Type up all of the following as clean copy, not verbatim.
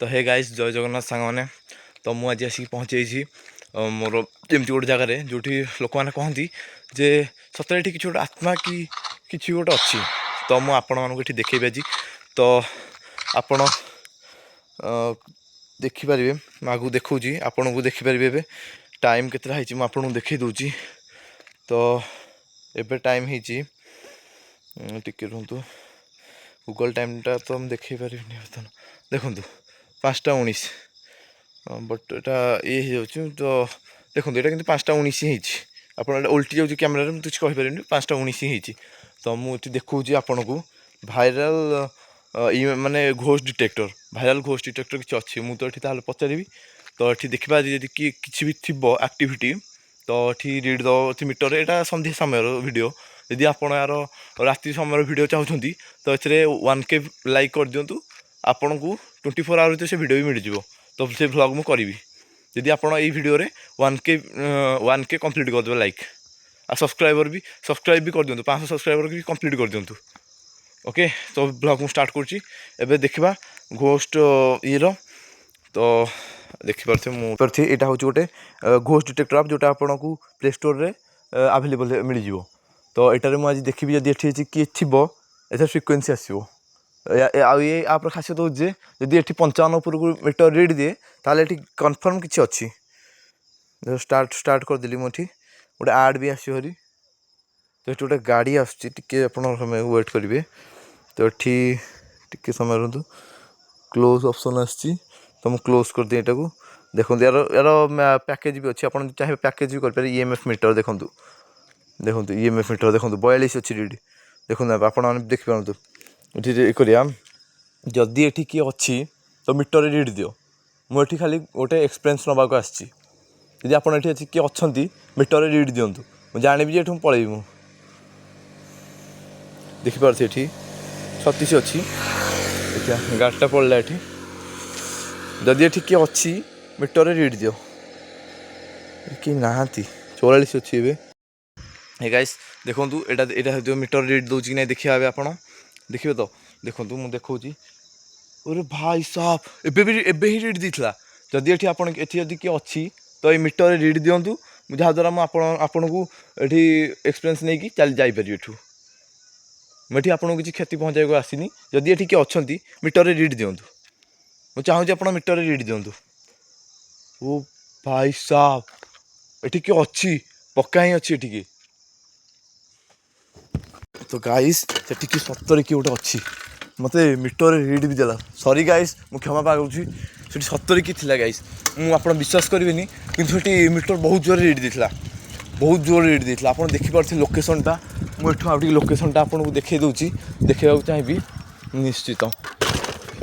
तो hey guys जय जगन्नाथ सांग मैंने तो मुझे आज आसिक पहुँची मोर जमी गोटे जगार जो लोक मैंने कहती जे सतरे कि गोटे आत्मा कि गोटे अच्छी तो मुझे आपण मानक देखी आज तो आपण देखिपारे आगू देखी आपण को देखिपारे टाइम केतटा मुझे आपको देखी दूची तो एबे टाइम होती रुहतु गूगल टाइमटा तो मुझे देखी पारि बर्तमान देखूँ 5टा 19 बट ये तो देखो ये कि 5टा 19 ही आप उल्टी जाऊँ कैमेरा मुझे कुछ कहीपर 5टा 19 ही तो मुझे देखा आपण को भाइराल माने Ghosh detector viral Ghosh detector किसी अच्छी मुझे तो ये पचारि तो ये देखा जी किसी भी थी एक्टिविटी तो ये रीड दो मीटर यहाँ सन्ध्या समय वीडियो यदि आप यार राति समय वीडियो चाहते तो ये 1K लाइक कर दिंतु आपन को 24 आवर से वीडियो भी मिल जाव तो से व्लॉग मुझे करी जदि आप वीडियो 1K कंप्लीट करदे लाइक आ सब्सक्राइबर भी सब्सक्राइब भी कर दिंतु 500 सब्सक्राइबर भी कंप्लीट कर दिंतु ओके तो व्लॉग मुझे स्टार्ट कर देखा घोस्ट ये तो देखिपे मुझे यहाँ हूँ गोटे घोस्ट डिटेक्टर आप जोटा आपन को प्ले स्टोर रे अवेलेबल मिल जाव तो यहाँ मुझे देखी जब ये किए थी एथर फ्रिक्वेन्सी आसो ये आप खासियत हो जदि ये 55 उपरकू मीटर रीड दिए ताले ये कन्फर्म किसी अच्छी स्टार्ट करदेली मुझे गोटे आड भी आसरी तो ये गोटे गाड़ी आसके वेट करेंगे तो ये समय रुहतु क्लोज ऑप्शन आसी तो मुझे क्लोज कर दिए यहाँ को देखो यार यार पैकेज भी अच्छी आप चाहे पैकेज भी करेंगे EMF मीटर देखूँ देखो EMF मीटर देखो 42 अच्छी रीड देखो आप देखिपारत ये करिया जदि ये किए अच्छी तो मीटर रीड दियो मुझे खाली गोटे एक्सपीरियंस नाक आदि आप किए अच्छा मीटर रीड दिंतु मुझे जानी ये पलैबी मु देखिपारे ये 36 अच्छी देखिए गाड़ीटा पड़ा ये जदि ये किए अच्छी मीटर रीड दियो कि नहांती 44 अच्छी ए गाइस देखूँ यहाँ मीटर रीड दूँ कि नहीं देखिए आप देखिए तो देखो मुझे देखा अरे भाई साहब एबे ही रीड देता जदि ये आप किए अच्छी तो ये मीटर रीड दिंतु जहाद्वारा आपन को ये एक्सपीरियंस नहीं कि चल जापर एठू मुझे आपको किसी क्षति पहुँचाई आसनी जदि ये किए अच्छा मीटर रीड दिंतु मुझे चाहूँगी आप मीटर रीड दिंतु ओ भाई साहब ये किए अच्छी पक्का ही अच्छी ये तो गाइस से सतरे किए गोटे अच्छी मत मीटर रीड भी देला सॉरी गाइस मुझे क्षमा पाऊँगी से सतरे कि थी गाइस मुझे विश्वास करेंगे कि मीटर बहुत जोर रीड देता बहुत जोर रीड देता आप देखिपे लोकेशनटा मुझे लोकेशनटा आपको देखा दूसरी देखा चाहिए निश्चित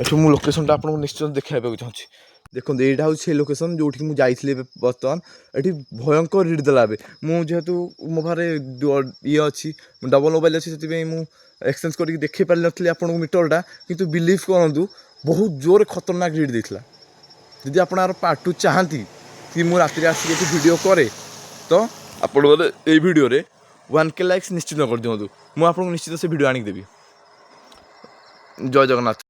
एठू मु लोकेशनटा आपको निश्चित देखा चाहूँगी देखो यहाँ हूँ से लोकेशन जो मुझे बर्तमान ये भयंकर रीड देला मुझे मो पारे ये अच्छी डबल मोबाइल अच्छी से एक्सचेंज करके देखे पारि नी आपको मीटरटा कि बिलीव करूँ बहुत जोर खतरनाक रीड देता जदि आप पार्ट 2 चाहती कि मुझे राति आसिक वीडियो करे तो आप वीडियो 1K लाइक्स निश्चित कर दिखाँ मुझे निश्चित से वीडियो आनिक देवी जय जगन्नाथ।